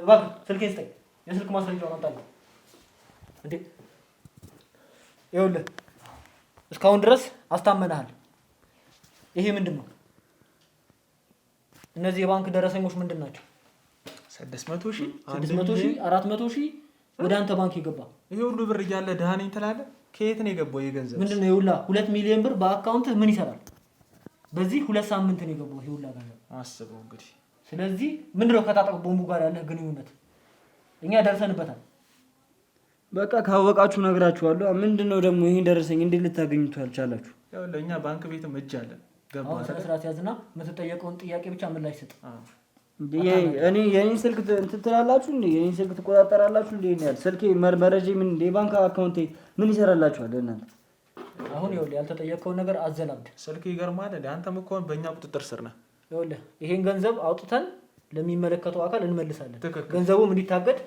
እባክህ ስልኬን ስጠኝ። የስልክ ማስረጃውን አምጣልኝ እንዴ። ይኸውልህ እስካሁን ድረስ አስታመናሃል። ይሄ ምንድን ነው? እነዚህ የባንክ ደረሰኞች ምንድን ናቸው? 600,000 400,000 ወደ አንተ ባንክ ይገባ። ይሄ ሁሉ ብር እያለ ደህና ነኝ ትላለህ? ከየት ነው የገባው? የገንዘብ ምንድን ነው? ይኸውልህ 2 ሚሊዮን ብር በአካውንት ምን ይሰራል? በዚህ 2 ሳምንት ነው የገባው ይሄ ሁሉ ገንዘብ። አስበው እንግዲህ። ስለዚህ ምንድን ነው ከታጠቅ ቦምቡ ጋር ያለ ግንኙነት? እኛ ደርሰንበታል። በቃ ካወቃችሁ ነግራችኋለሁ። ምንድነው ደግሞ ይሄን ደረሰኝ እንዴት ልታገኙት አልቻላችሁ? ያው ለኛ ባንክ ቤትም እጅ አለ። ገባህ? ስነ ስርዓት ያዝና የምትጠየቀውን ጥያቄ ብቻ ምላሽ ስጥ። እኔ የኔን ስልክ እንትን ትላላችሁ እንዴ? የኔን ስልክ ትቆጣጠራላችሁ እንዴ? ያል ስልኬ መረጃ ምን እንደ ባንክ አካውንቴ ምን ይሰራላችኋል እናንተ? አሁን ይኸውልህ ያልተጠየቀውን ነገር አዘላብድ። ስልክ ይገርማል እንዴ? አንተም እኮ በእኛ ቁጥጥር ስር ነህ። ይኸውልህ ይሄን ገንዘብ አውጥተን ለሚመለከተው አካል እንመልሳለን። ገንዘቡም እንዲታገድ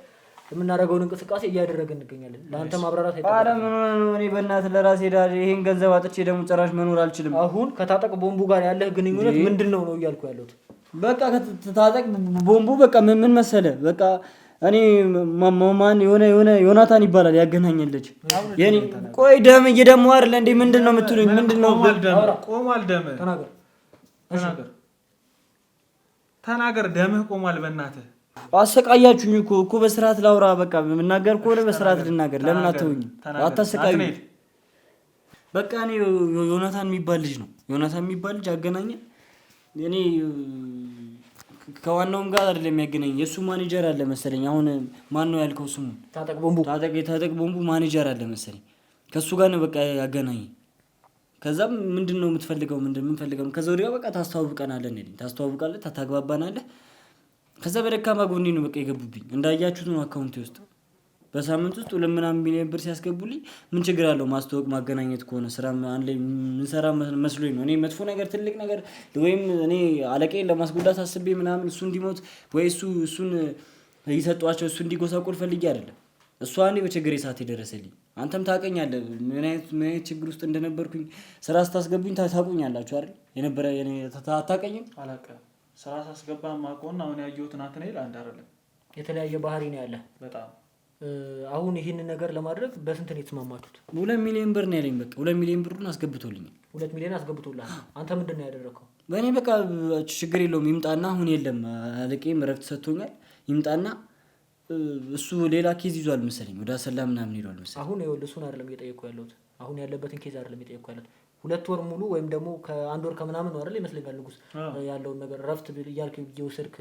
የምናደርገውን እንቅስቃሴ እያደረግን እንገኛለን። ለአንተ ማብራራት አይደለም። አረ ምን ነው እኔ በእናትህ ለራሴ ዳር ይሄን ገንዘብ አጥቼ ደግሞ ጭራሽ መኖር አልችልም። አሁን ከታጠቅ ቦምቡ ጋር ያለህ ግንኙነት ምንድነው ነው እያልኩ ያለሁት። በቃ ከታጠቅ ቦምቡ በቃ ምን መሰለ በቃ እኔ ማን የሆነ ዮናታን ይባላል ያገናኘልኝ የኔ ቆይ ደም እየደሙ አይደል እንዴ? ምንድነው የምትሉኝ? ምንድነው ቆሟል ደምህ? ተናገር ደምህ ቆሟል። በእናትህ አሰቃያችሁኝ እኮ በስርዓት ላውራ። በቃ የምናገር ከሆነ በስርዓት ልናገር። ለምን አትውኝ? አታሰቃዩ። በቃ እኔ ዮናታን የሚባል ልጅ ነው አገናኘ። እኔ ከዋናውም ጋር አይደለም የሚያገናኝ የሱ ማኔጀር አለ መሰለኝ። አሁን ማን ነው ያልከው ስሙ? ታጠቅ ቦምቡ ማኔጀር አለ መሰለኝ። ከሱ ጋር ነው በቃ ያገናኝ። ከዛም ምንድነው የምትፈልገው? ምንፈልገው? ከዛ ወዲያ በቃ ታስተዋውቃለህ፣ ታግባባናለህ። ከዛ በደካማ ጎኔ ነው በቃ የገቡብኝ። እንዳያችሁት ነው አካውንቴ ውስጥ በሳምንት ውስጥ 2 ሚሊዮን ብር ሲያስገቡልኝ ምን ችግር አለው? ማስተዋወቅ ማገናኘት ከሆነ ስራ አንድ ላይ ምንሰራ መስሎኝ ነው። እኔ መጥፎ ነገር ትልቅ ነገር ወይም እኔ አለቃዬን ለማስጎዳት አስቤ ምናምን እሱ እንዲሞት ወይ እሱን ይሰጧቸው እሱ እንዲጎሳቆል ፈልጌ አይደለም። እሷ እኔ በችግሬ ሰዓት የደረሰልኝ። አንተም ታውቀኛለህ ምን አይነት ችግር ውስጥ እንደነበርኩኝ። ስራ ስታስገቡኝ ታውቁኛላችሁ አይደል? አታውቀኝም? አላውቅም። ስራ ሳስገባ ማቆና አሁን ያየሁት ናትናኤል አንድ አይደለም። የተለያየ ባህሪ ነው ያለ በጣም። አሁን ይሄንን ነገር ለማድረግ በስንት ነው የተስማማችሁት? 2 ሚሊዮን ብር ነው ያለኝ። በቃ 2 ሚሊዮን ብሩን አስገብቶልኛል። 2 ሚሊዮን አስገብቶልሃል። አንተ ምንድን ነው ያደረከው? በእኔ በቃ ችግር የለውም ይምጣና፣ አሁን የለም አለቄም እረፍት ሰጥቶኛል። ይምጣና እሱ ሌላ ኬዝ ይዟል መሰለኝ፣ ወደ አሰላ ምናምን ሄዷል መሰለኝ። አሁን ይኸውልህ እሱን አይደለም እየጠየቅኩ ያለሁት። አሁን ያለበትን ኬዝ አይደለም እየጠየቅኩ ያለሁት። 2 ወር ሙሉ ወይም ደግሞ ከ1 ወር ከምናምን ነው አይደል ይመስለኛል ንጉስ ያለውን ነገር እረፍት እያልክ እየወሰድክ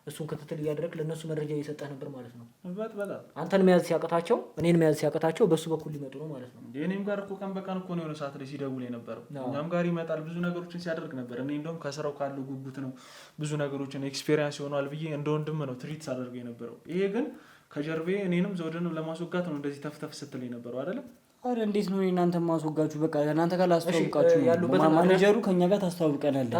እሱን ክትትል እያደረግክ ለእነሱ መረጃ እየሰጠህ ነበር ማለት ነው። በጣም አንተን መያዝ ሲያቅታቸው እኔን መያዝ ሲያቅታቸው በሱ በኩል ሊመጡ ነው ማለት ነው። እኔም ጋር እኮ ቀን በቀን እኮ ነው የሆነ ሰዓት ላይ ሲደውል የነበረው። እኛም ጋር ይመጣል፣ ብዙ ነገሮችን ሲያደርግ ነበር። እኔ እንደውም ከስራው ካለው ጉጉት ነው ብዙ ነገሮችን ኤክስፔሪየንስ ይሆናል ብዬ እንደ ወንድም ነው ትሪት ሳደርገው የነበረው። ይሄ ግን ከጀርቤ እኔንም ዘውድንም ለማስወጋት ነው እንደዚህ ተፍተፍ ስትል የነበረው አይደለም። አረ እንዴት ነው እናንተ ማስወጋችሁ? በቃ እናንተ ጋር ላስተዋውቃችሁ ነው። ማኔጀሩ ከኛ ጋር ታስተዋውቀናለህ።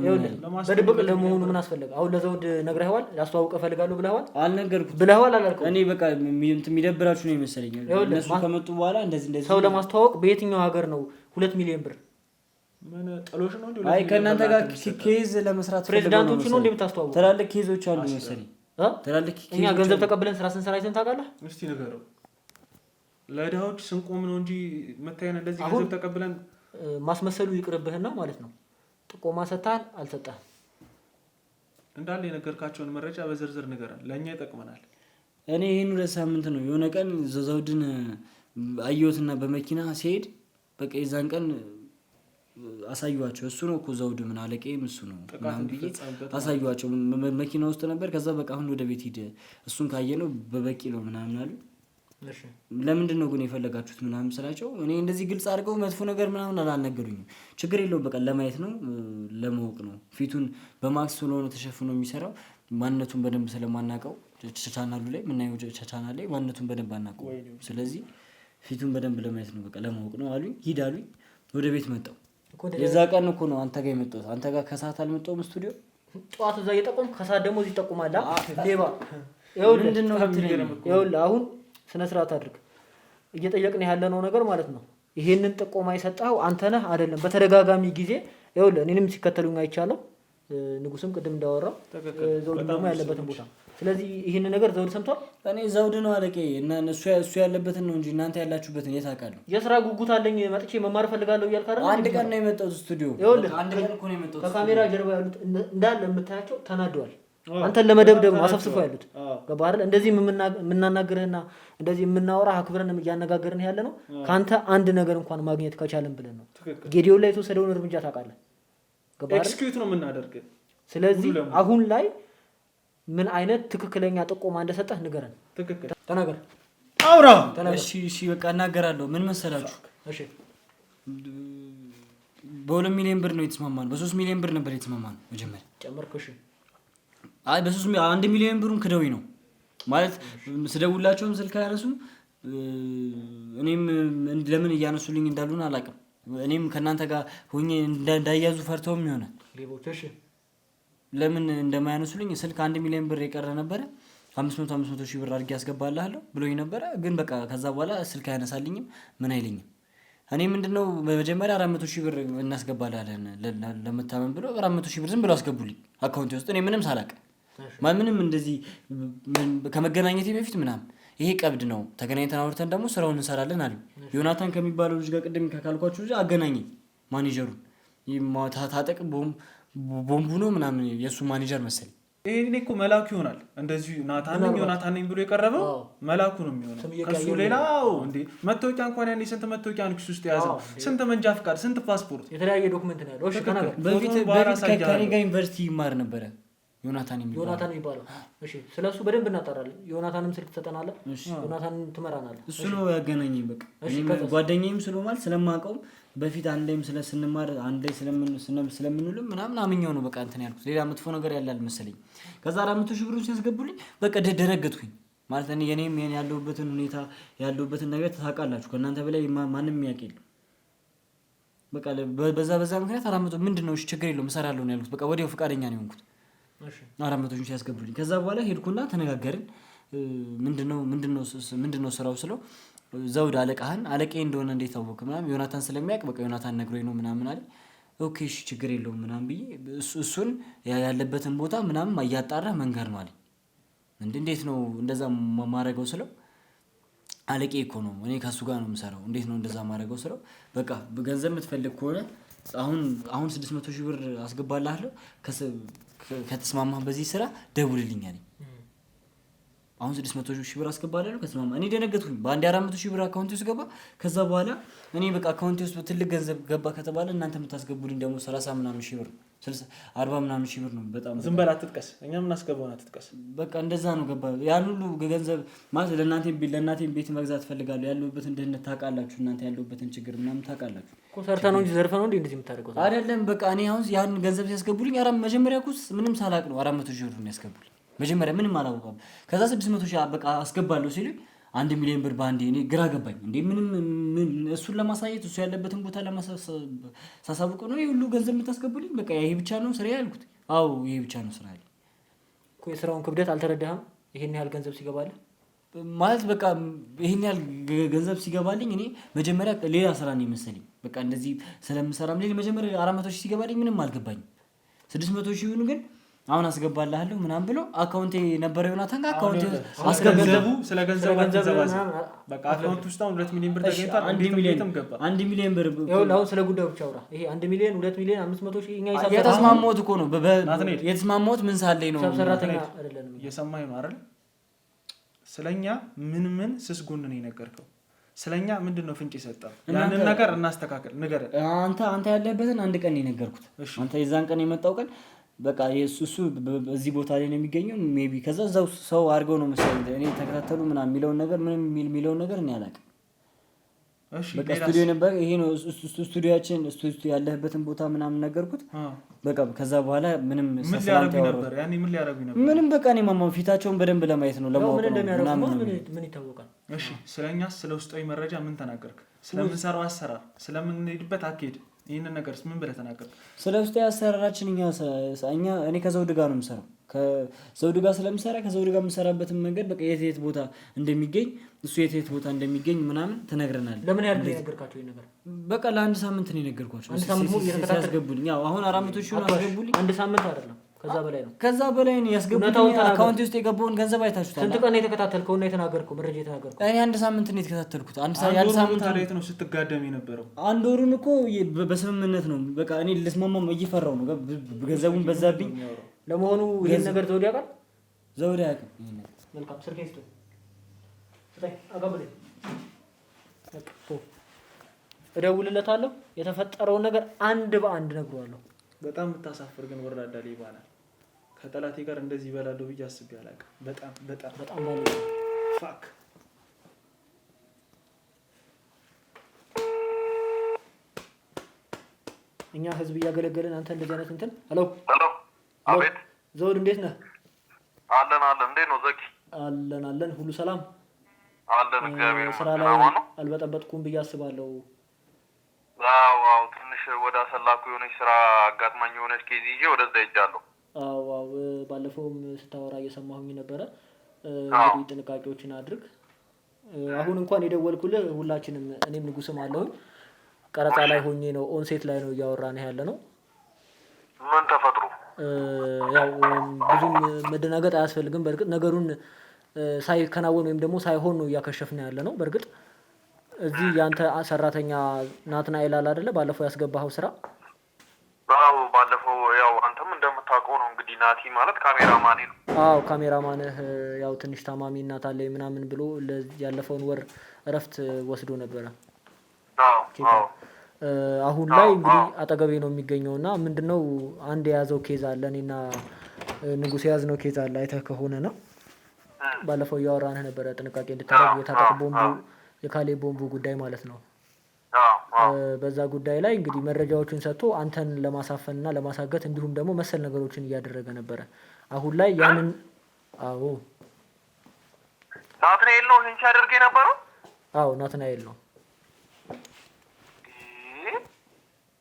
ይኸውልህ በድብቅ ለመሆኑ ምን አስፈልግ? አሁን ለዘውድ ነግረኸዋል? ላስተዋውቀህ እፈልጋለሁ ብለኸዋል? አልነገርኩት። ብለኸዋል አላልከውም? እኔ በቃ የሚደብራችሁ ነው የመሰለኝ። እነሱ ከመጡ በኋላ እንደዚህ ሰው ለማስተዋወቅ በየትኛው ሀገር ነው 2 ሚሊዮን ብር? ምን ጥሎሽ ነው እንዴ? አይ ከእናንተ ጋር ኬዝ ለመስራት ፕሬዝዳንቶቹ ነው እንደምታስተዋውቁ? ትላልቅ ኬዞች አሉ መሰለኝ። ትላልቅ ኬዞች እኛ ገንዘብ ተቀብለን ስራ ስንሰራ አይተን ታውቃለህ? እስቲ ንገረው። ለዳዎች ስንቆም ነው እንጂ መታየን እንደዚህ ገንዘብ ተቀብለን ማስመሰሉ ይቅርብህና ማለት ነው። ጥቆማ ሰጥተሃል አልሰጠህም? እንዳለ የነገርካቸውን መረጃ በዝርዝር ንገረን፣ ለእኛ ይጠቅመናል። እኔ ይህን 2 ሳምንት ነው የሆነ ቀን ዘውድን አየሁትና በመኪና ሲሄድ በቃ የዛን ቀን አሳዩዋቸው። እሱ ነው እኮ ዘውድ ምን አለቄም እሱ ነው ምናምን ብዬ አሳዩዋቸው። መኪና ውስጥ ነበር። ከዛ በቃ አሁን ወደ ቤት ሂድ፣ እሱን ካየነው በበቂ ነው ምናምን አሉ። ለምንድን ነው ግን የፈለጋችሁት ምናምን ስላቸው እኔ እንደዚህ ግልጽ አድርገው መጥፎ ነገር ምናምን አልነገሩኝም። ችግር የለውም በቃ ለማየት ነው ለማወቅ ነው። ፊቱን በማክስ ስለሆነ ተሸፍኖ የሚሰራው ማንነቱን በደንብ ስለማናውቀው ቻናሉ ላይ ምናየው ቻናል ላይ ማንነቱን በደንብ አናውቀው። ስለዚህ ፊቱን በደንብ ለማየት ነው በቃ ለማወቅ ነው አሉኝ። ሂድ አሉኝ። ወደ ቤት መጣሁ። የዛ ቀን እኮ ነው አንተ ጋር የመጣሁት። አንተ ጋር ከሰዓት አልመጣሁም ስቱዲዮ። ጠዋት እዛ እየጠቆምክ ከሰዓት ደግሞ እዚህ ትጠቁማለህ። ሌባ ይኸውልህ አሁን ስነ ስርዓት አድርግ። እየጠየቅን ያለነው ነገር ማለት ነው ይሄንን ጥቆማ የሰጠኸው አንተ ነህ አይደለም? በተደጋጋሚ ጊዜ ይኸውልህ እኔንም ሲከተሉኝ አይቻለሁ። ንጉስም ቅድም እንዳወራው ዘውድ ደግሞ ያለበትን ቦታ። ስለዚህ ይሄንን ነገር ዘውድ ሰምቷል። እኔ ዘውድ ነው አለቄ እና እሱ ያለበትን ነው እንጂ እናንተ ያላችሁበትን የት አውቃለሁ? የስራ ጉጉት አለኝ መጥቼ መማር ፈልጋለሁ እያልክ አይደል? አንድ ቀን ነው የመጣሁት ስቱዲዮ። ይኸውልህ አንድ ቀን እኮ ነው የመጣሁት። ከካሜራ ጀርባ ያሉት እንዳለ የምታያቸው ተናደዋል። አንተን ለመደብደብ ነው አሰፍስፈው ያሉት። ገባህ አይደል? እንደዚህ የምናናግርህና እንደዚህ የምናወራ አክብረን እያነጋገርን ያለ ነው ካንተ አንድ ነገር እንኳን ማግኘት ከቻለን ብለን ነው። ጌዲዮን ላይ የተወሰደውን እርምጃ ታውቃለህ። ገባህ አይደል? ኤክስኪዩት ነው የምናደርገው። ስለዚህ አሁን ላይ ምን አይነት ትክክለኛ ጥቆማ እንደሰጠህ ንገረን። ትክክል ተናገር። አውራ። እሺ በቃ እናገራለሁ። ምን መሰላችሁ? እሺ በ2 ሚሊዮን ብር ነው የተስማማነው። በ3 ሚሊዮን ብር ነበር የተስማማነው መጀመሪያ። ጨመርክ? እሺ አይ በ1 ሚሊዮን ብሩን ክደውኝ ነው ማለት ስደውላቸውም ስልክ አያነሱም። እኔም ለምን እያነሱልኝ እንዳሉን አላውቅም። እኔም ከእናንተ ጋር ሆኜ እንዳያዙ ፈርተውም ይሆናል ሌቦች። እሺ ለምን እንደማያነሱልኝ ስልክ 1 ሚሊዮን ብር የቀረ ነበረ 500 ሺህ ብር አድርጌ ያስገባልሃለሁ ብሎኝ ነበረ። ግን በቃ ከዛ በኋላ ስልክ አያነሳልኝም ምን አይለኝም። እኔ ምንድነው በመጀመሪያ 400 ሺህ ብር እናስገባልሃለን ለመታመን ብሎ 400 ሺህ ብር ዝም ብሎ አስገቡልኝ አካውንቴ ውስጥ እኔ ምንም ሳላውቅ ምንም እንደዚህ ከመገናኘቴ በፊት ምናምን ይሄ ቀብድ ነው ተገናኝተን አውርተን ደግሞ ስራውን እንሰራለን አሉ። ዮናታን ከሚባለው ልጅ ጋር ቅድም ካልኳችሁ ልጅ አገናኘኝ ማኔጀሩን። ታጠቅ ቦምቡ ነው ምናምን የሱ ማኔጀር መሰለኝ። እኔ እኮ መላኩ ይሆናል እንደዚህ ዮናታን ነኝ ብሎ የቀረበው መላኩ ነው የሚሆነው። ከሱ ሌላው እንዴ መታወቂያ እንኳን ያኔ ስንት መታወቂያ ንክስ ውስጥ ያዘው ስንት መንጃ ፍቃድ ስንት ፓስፖርት የተለያየ ዶክመንት ነው ያለው። እሺ ተናገር። በፊት ከኔ ጋር ዩኒቨርሲቲ ይማር ነበረ ዮናታን የሚባለው። እሺ ስለሱ በደንብ እናጣራለን። ዮናታንም ስልክ ትሰጠናለህ። ዮናታን ትመራናለህ። እሱ ነው ያገናኘኝ በቃ ጓደኛዬም ስለማል ስለማውቀው በፊት አንዴም ስንማር አንዴ ስለምንውልም ምናምን አምኛው ነው በቃ እንትን ያልኩት። ሌላ መጥፎ ነገር ያላል መሰለኝ። ከዛ 400 ሺህ ብሩን ሲያስገቡልኝ በቃ ደረገጥኩኝ ማለት እኔ የኔም ያለሁበትን ሁኔታ ያለሁበትን ነገር ታውቃላችሁ። ከእናንተ በላይ ማንም የሚያውቅ የለም። በቃ በዛ ምክንያት 400 ምንድነው እሺ ችግር የለውም እሰራለሁ ነው ያልኩት። በቃ ወዲያው ፈቃደኛ ነው የሆንኩት 400 ሺህ ሲያስገቡልኝ። ከዛ በኋላ ሄድኩና ተነጋገርን። ምንድነው ስራው ስለው ዘውድ አለቃዬ እንደሆነ እንዴት ታወቀ ምናምን ዮናታን ስለሚያውቅ በቃ ዮናታን ነግሮኝ ነው ምናምን አለ። ኦኬ እሺ ችግር የለውም ምናምን ብዬ እሱን ያለበትን ቦታ ምናምን እያጣራ መንገር ነው አለኝ። እንዴት ነው እንደዛ ማረገው ስለው አለቃዬ እኮ ነው እኔ ከሱ ጋር ነው የምሰራው እንዴት ነው እንደዛ ማረገው ስለው በቃ ገንዘብ የምትፈልግ ከሆነ አሁን 600 ሺህ ብር አስገባልሃለሁ ከተስማማህ በዚህ ስራ ደውልልኝ አለኝ። አሁን 600 ሺህ ብር አስገባለሁ ከተስማማ እኔ ደነገጥኩኝ። በአንድ 400 ሺህ ብር አካውንት ውስጥ ገባ። ከዛ በኋላ እኔ በቃ አካውንት ውስጥ ትልቅ ገንዘብ ገባ ከተባለ እናንተ የምታስገቡልኝ ደግሞ 30 ምናምን ሺህ ብር 40 ምናምን ሺህ ብር ነው። በጣም ዝም በል አትጥቀስ። እኛም እናስገባውና አትጥቀስ። በቃ እንደዛ ነው ገባ። ያን ሁሉ ገንዘብ ማለት ለእናቴ ቤት መግዛት ፈልጋለሁ። ያለሁበትን ድህነት ታውቃላችሁ እናንተ ያለሁበትን ችግር ምናምን ታውቃላችሁ እኮ። ሰርተህ ነው እንጂ ዘርፈህ ነው እንደዚህ የምታደርገው አይደለም። በቃ እኔ አሁን ያን ገንዘብ ሲያስገቡልኝ መጀመሪያ እኮ ምንም ሳላቅ ነው 400 ሺህ ብር ነው ያስገቡልኝ። መጀመሪያ ምንም አላወቀም። ከዛ 600 ሺህ በቃ አስገባለሁ ሲሉኝ 1 ሚሊዮን ብር ባንዴ እኔ ግራ ገባኝ። እንዴ ምንም እሱን ለማሳየት እሱ ያለበትን ቦታ ለማሳሳብቁ ነው ይሄ ሁሉ ገንዘብ የምታስገቡልኝ? በቃ ይሄ ብቻ ነው ስራ ያልኩት። አዎ ይሄ ብቻ ነው ስራ ያልኩት እኮ። የስራውን ክብደት አልተረዳህም? ይሄን ያህል ገንዘብ ሲገባልህ ማለት በቃ ይሄን ያህል ገንዘብ ሲገባልኝ እኔ መጀመሪያ ሌላ ስራ ነው መሰለኝ። በቃ እንደዚህ ስለምሰራም መጀመሪያ 400 ሺህ ሲገባልኝ ምንም አልገባኝም። 600 ሺህ ግን አሁን አስገባልሃለሁ ምናምን ብሎ አካውንቴ ነበር ዮናታን ጋር አካውንቴ አስገንዘቡ ስለ ገንዘብ በቃ አካውንት ውስጥ 2 ሚሊዮን ብር ተገኝቷል። 1 ሚሊዮን ብር አሁን ስለ ጉዳዩ ብቻ አውራ። ይሄ 1 ሚሊዮን 2 ሚሊዮን 500 ሺህ እኛ ይሳብ የተስማማሁት እኮ ነው። የተስማማሁት ምን ሳለኝ ነው ሰራተኛ አይደለም እየሰማኸኝ ነው አይደል? ስለኛ ምን ስስ ጎን ነው የነገርከው? ስለኛ ምንድነው ፍንጭ የሰጠው? ያንን ነገር እናስተካክል ንገረን። አንተ ያለህበትን አንድ ቀን የነገርኩት አንተ የዛን ቀን የመጣው ቀን በቃ እሱ እዚህ ቦታ ላይ ነው የሚገኘው። ሜቢ ከዛ እዛው ሰው አድርገው ነው መሰለኝ እኔ ተከታተሉ ምናምን የሚለውን ነገር የሚለውን ነገር እኔ አላውቅም። በቃ ስቱዲዮ ነበር ይሄ ነው ስቱዲዮአችን ያለህበትን ቦታ ምናምን ነገርኩት። በቃ ከዛ በኋላ ምንም ሰላምታ ነበር ያኔ ምን ሊያረጉኝ ነበር? ምንም በቃ እኔ ፊታቸውን በደንብ ለማየት ነው ለማወቅ ነው ምናምን ምን ይታወቃል እሺ ስለኛስ ስለ ውስጣዊ መረጃ ምን ተናገርክ? ስለምንሰራው አሰራር፣ ስለምንሄድበት አካሄድ ይሄንን ነገርስ ምን ብለህ ተናገርክ? ስለ ውስጣዊ አሰራራችን እኔ ከዘውድ ጋር ነው የምሰራው። ከዘውድ ጋር ስለምሰራ ከዘውድ ጋር የምሰራበትን መንገድ በቃ የት ቦታ እንደሚገኝ እሱ የት ቦታ እንደሚገኝ ምናምን ትነግረናለህ። ለምን ያህል ነገርካቸው? ይሄን ነገር በቃ ለአንድ ሳምንት ነው የነገርኳቸው። ሲያስገቡልኝ ያው አሁን 400 ሺህ አስገቡልኝ። አንድ ሳምንት አይደለም ከዛ በላይ ነው። ከዛ በላይ ነው ያስገቡልኝ። አካውንት ውስጥ የገባውን ገንዘብ አይታችሁታል። ስንት ቀን ነው የተከታተልከው እና የተናገርከው መረጃ የተናገርከው? እኔ አንድ ሳምንት ነው የተከታተልኩት። አንድ ሳምንት ታዲያ ነው ስትጋደም የነበረው? አንድ ወሩን እኮ በስምምነት ነው። በቃ እኔ ልስማማም እየፈራው ነው። ገንዘቡን በዛብኝ። ለመሆኑ ይሄን ነገር ዘውድ ያውቃል? ዘውድ ያውቃል። መልካም ስልክ ይስጡ። አጋብለኝ እደውልለታለሁ። የተፈጠረውን ነገር አንድ በአንድ ነግሯለሁ። በጣም የምታሳፍር ግን ወራዳ ሌባ ነህ። ከጠላቴ ጋር እንደዚህ ይበላለሁ ብዬ አስቤ አላውቅም። በጣም ማለት ፋክ እኛ ህዝብ እያገለገልን አንተ እንደዚህ አይነት እንትን ሄሎ አቤት ዘውድ እንዴት ነህ? አለን እንዴት ነው ዘኪ? አለን ሁሉ ሰላም አለን እግዚአብሔር ስራ ላይ አልበጠበጥኩም ብዬ አስባለሁ። አዎ ትንሽ ወደ አሰላኩ የሆነች ስራ አጋጥማኝ የሆነች ኬዝ ይዤ ወደዛ ሄጃለሁ። አዎ ባለፈውም ስታወራ እየሰማሁኝ ነበረ። እንግዲህ ጥንቃቄዎችን አድርግ። አሁን እንኳን የደወልኩልህ ሁላችንም እኔም ንጉስም አለሁኝ ቀረጻ ላይ ሆኜ ነው፣ ኦንሴት ላይ ነው እያወራን ያለ ነው። ምን ተፈጥሮ? ያው ብዙም መደናገጥ አያስፈልግም። በእርግጥ ነገሩን ሳይከናወን ወይም ደግሞ ሳይሆን ነው እያከሸፍን ያለ ነው። በእርግጥ እዚህ ያንተ ሰራተኛ ናትናኤል አለ አይደለ? ባለፈው ያስገባኸው ስራ። አዎ ባለፈው ያው አንተም እንደምታውቀው ነው እንግዲህ ናቲ ማለት ካሜራማኔ ነው። አዎ ካሜራማንህ ያው ትንሽ ታማሚ እናት አለኝ ምናምን ብሎ ያለፈውን ወር እረፍት ወስዶ ነበረ። አዎ አሁን ላይ እንግዲህ አጠገቤ ነው የሚገኘውና ምንድነው አንድ የያዘው ኬዝ አለ። እኔና ንጉስ የያዝነው ኬዝ አለ። አይተህ ከሆነ ነው ባለፈው እያወራንህ ነበረ ጥንቃቄ እንድታደርግ የታጠቅ ቦምቡ የካሌ ቦምቡ ጉዳይ ማለት ነው። በዛ ጉዳይ ላይ እንግዲህ መረጃዎችን ሰጥቶ አንተን ለማሳፈንና ለማሳገት እንዲሁም ደግሞ መሰል ነገሮችን እያደረገ ነበረ። አሁን ላይ ያንን ናትናኤል ነው ይሄን ሲያደርግ የነበረው? አዎ ናትናኤል ነው።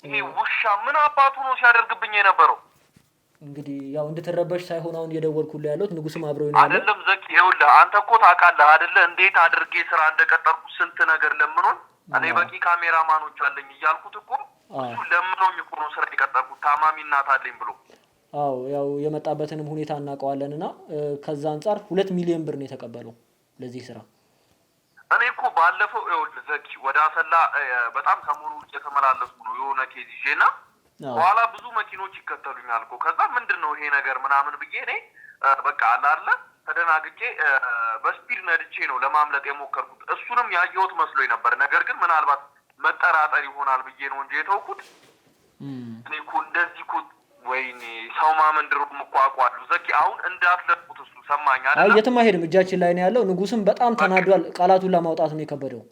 ይሄ ውሻ ምን አባቱ ነው ሲያደርግብኝ የነበረው? እንግዲህ ያው እንድትረበሽ ሳይሆን አሁን እየደወልኩልህ ያለሁት ንጉስም አብረው ነው ያለው። አይደለም ዘኪ ይኸውልህ አንተ እኮ ታውቃለህ አይደለ እንዴት አድርጌ ስራ እንደቀጠርኩ ስንት ነገር ለምኖን እኔ በቂ ካሜራማኖች አለኝ እያልኩት እኮ እሱ ለምኖኝ እኮ ነው ስራ የቀጠርኩት ታማሚ እናት አለኝ ብሎ። አዎ ያው የመጣበትንም ሁኔታ እናውቀዋለንና ከዛ አንፃር 2 ሚሊዮን ብር ነው የተቀበለው ለዚህ ስራ። እኔ እኮ ባለፈው ይኸውልህ ዘኪ ወደ አሰላ በጣም ሰሞኑን እየተመላለስኩ ነው የሆነ ኬዝ ይዤና በኋላ ብዙ መኪኖች ይከተሉኛል እኮ ከዛ ምንድነው ይሄ ነገር ምናምን ብዬ እኔ በቃ አላለ ተደናግጬ በስፒድ ነድቼ ነው ለማምለጥ የሞከርኩት። እሱንም ያየሁት መስሎኝ ነበር። ነገር ግን ምናልባት መጠራጠር ይሆናል ብዬ ነው እንጂ የተውኩት። እኔ እኮ እንደዚህ እኮ ወይኔ ሰው ማመን ድሮም እኮ አውቀዋለሁ ዘኪ። አሁን እንዳትለቁት እሱ ሰማኝ አይደል? አይ የትም አይሄድም እጃችን ላይ ነው ያለው። ንጉስም በጣም ተናዷል። ቃላቱን ለማውጣት ነው የከበደው።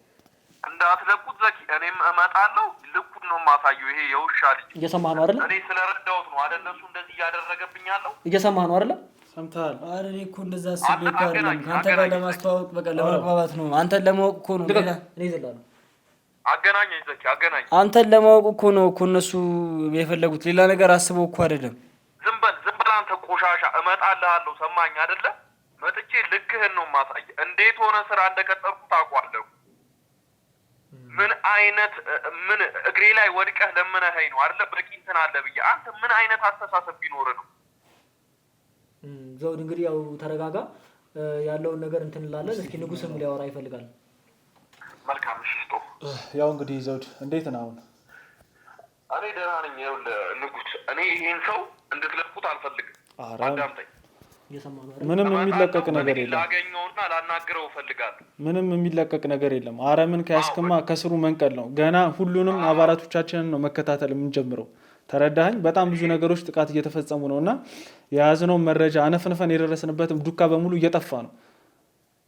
እንዳትለቁት ዘኪ። እኔም እመጣለሁ ልኩን ነው የማሳየው። ይሄ የውሻ ልጅ እየሰማህ ነው አይደል? እኔ ስለረዳሁት ነው አይደል እሱ እንደዚህ እያደረገብኝ ያለው። እየሰማህ ነው አይደል? ሰምተሃል? አረ እኔ እኮ እንደዛ አስቤ እኮ አይደለም። አንተ ጋር ለማስተዋወቅ በቃ ለመግባባት ነው። አንተን ለማወቅ እኮ ነው። እኔ ይዘላሉ አገናኘኝ ዘኪ አገናኝ። አንተን ለማወቅ እኮ ነው እኮ እነሱ የፈለጉት። ሌላ ነገር አስበው እኮ አይደለም። ዝም በል አንተ ቆሻሻ። እመጣልሃለሁ ሰማኝ አይደለ? መጥቼ ልክህን ነው የማሳይ። እንዴት ሆነ ስራ እንደቀጠርኩ ታውቃለህ። ምን አይነት ምን እግሬ ላይ ወድቀህ ለምነኸኝ ነው አይደለ? በቂ እንትን አለ ብዬ። አንተ ምን አይነት አስተሳሰብ ቢኖር ነው? ዘውድ እንግዲህ ያው ተረጋጋ። ያለውን ነገር እንትን እንላለን። እስኪ ንጉስም ሊያወራ ይፈልጋል። መልካም እሺ ስቶ ያው እንግዲህ ዘውድ እንዴት ነው አሁን? እኔ ደህና ነኝ። ይኸውልህ ንጉስ እኔ ይሄን ሰው እንድትለቁት አልፈልግም። አዳምጠኝ። ምንም የሚለቀቅ ነገር የለም። ላገኘውና ላናግረው እፈልጋለሁ። ምንም የሚለቀቅ ነገር የለም። አረምን ከያስክማ ከስሩ መንቀል ነው። ገና ሁሉንም አባላቶቻችንን ነው መከታተል የምንጀምረው። ተረዳኸኝ? በጣም ብዙ ነገሮች ጥቃት እየተፈጸሙ ነው እና የያዝነውን መረጃ አነፍንፈን የደረስንበትም ዱካ በሙሉ እየጠፋ ነው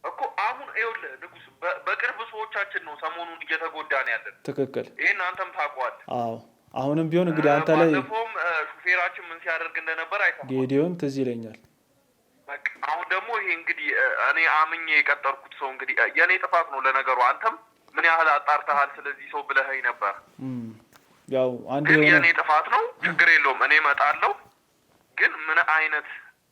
እኮ። አሁን ይኸውልህ ንጉስ በቅርብ ሰዎቻችን ነው ሰሞኑን እየተጎዳን ያለን። ትክክል። ይሄን አንተም ታውቀዋለህ። አዎ አሁንም ቢሆን እንግዲህ አንተ ላይ ባለፈውም ሹፌራችን ምን ሲያደርግ እንደነበር አይተኸዋል። ጌዲዮን ትዝ ይለኛል። አሁን ደግሞ ይሄ እንግዲህ እኔ አምኜ የቀጠርኩት ሰው እንግዲህ የኔ ጥፋት ነው ለነገሩ። አንተም ምን ያህል አጣርተሃል ስለዚህ ሰው ብለኸኝ ነበር። ያው አንድ የኔ ጥፋት ነው፣ ችግር የለውም እኔ እመጣለሁ። ግን ምን አይነት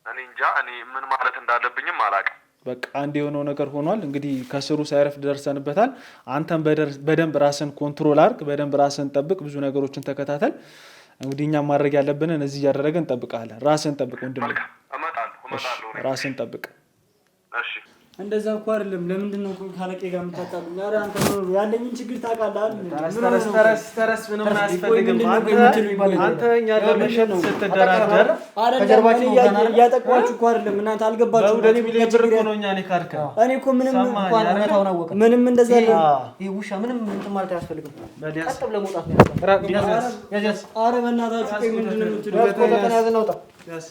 እኔ እንጃ፣ እኔ ምን ማለት እንዳለብኝም አላውቅም። በቃ አንድ የሆነው ነገር ሆኗል። እንግዲህ ከስሩ ሳይረፍ ደርሰንበታል። አንተም በደንብ ራስን ኮንትሮል አድርግ፣ በደንብ ራስን ጠብቅ፣ ብዙ ነገሮችን ተከታተል። እንግዲህ እኛም ማድረግ ያለብንን እዚህ እያደረገን እንጠብቃለን። ራስን ጠብቅ ወንድም፣ እመጣለሁ። ራስን ጠብቅ። እሺ እንደዛ እኮ አይደለም። ለምንድን ነው ካለቄ ጋር የምታጣሉኝ? ኧረ አንተ ያለኝን ችግር ታውቃለህ። ተረስ ምንም አያስፈልግም። አንተ እኛ ለመሸጥ ስትደራደር ከጀርባችን እያጠቋችሁ እኮ አይደለም። እናንተ አልገባችሁም። በውደኔ ቢሊዮን ብር እኮ ነው እኛ ካድከን። እኔ እኮ ምንም እንኳን እውነታውን አወቀ ምንም እንደዛ አይደለም። ይሄ ውሻ ምንም እንትን ማለት አያስፈልግም። ቀጥ ብለህ መውጣት ነው ያስፈልጋል። ኧረ በእናታችሁ ቆይ ምንድን ነው የምትሉት?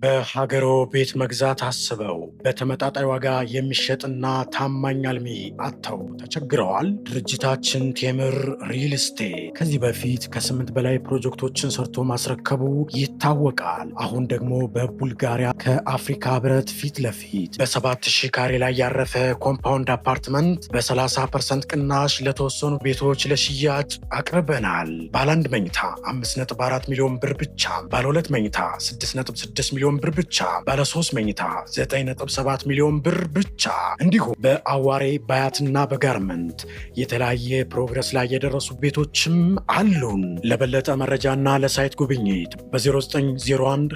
በሀገሮ ቤት መግዛት አስበው በተመጣጣኝ ዋጋ የሚሸጥና ታማኝ አልሚ አጥተው ተቸግረዋል? ድርጅታችን ቴምር ሪል ስቴት ከዚህ በፊት ከ8 በላይ ፕሮጀክቶችን ሰርቶ ማስረከቡ ይታወቃል። አሁን ደግሞ በቡልጋሪያ ከአፍሪካ ህብረት ፊት ለፊት በ7000 ካሬ ላይ ያረፈ ኮምፓውንድ አፓርትመንት በ30% ቅናሽ ለተወሰኑ ቤቶች ለሽያጭ አቅርበናል። ባለ 1 መኝታ 5.4 ሚሊዮን ብር ብቻ፣ ባለ 2 መኝታ 6.6 ሚሊዮን ብር ብቻ፣ ባለ 3 መኝታ 9.7 ሚሊዮን ብር ብቻ። እንዲሁም በአዋሬ በአያትና በጋርመንት የተለያየ ፕሮግረስ ላይ የደረሱ ቤቶችም አሉን። ለበለጠ መረጃና ለሳይት ጉብኝት በ0901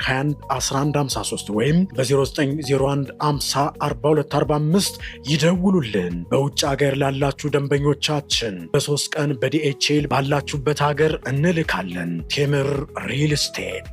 21 1153 ወይም በ0901 50 4245 ይደውሉልን። በውጭ ሀገር ላላችሁ ደንበኞቻችን በ3 ቀን በዲኤችኤል ባላችሁበት ሀገር እንልካለን። ቴምር ሪል ስቴት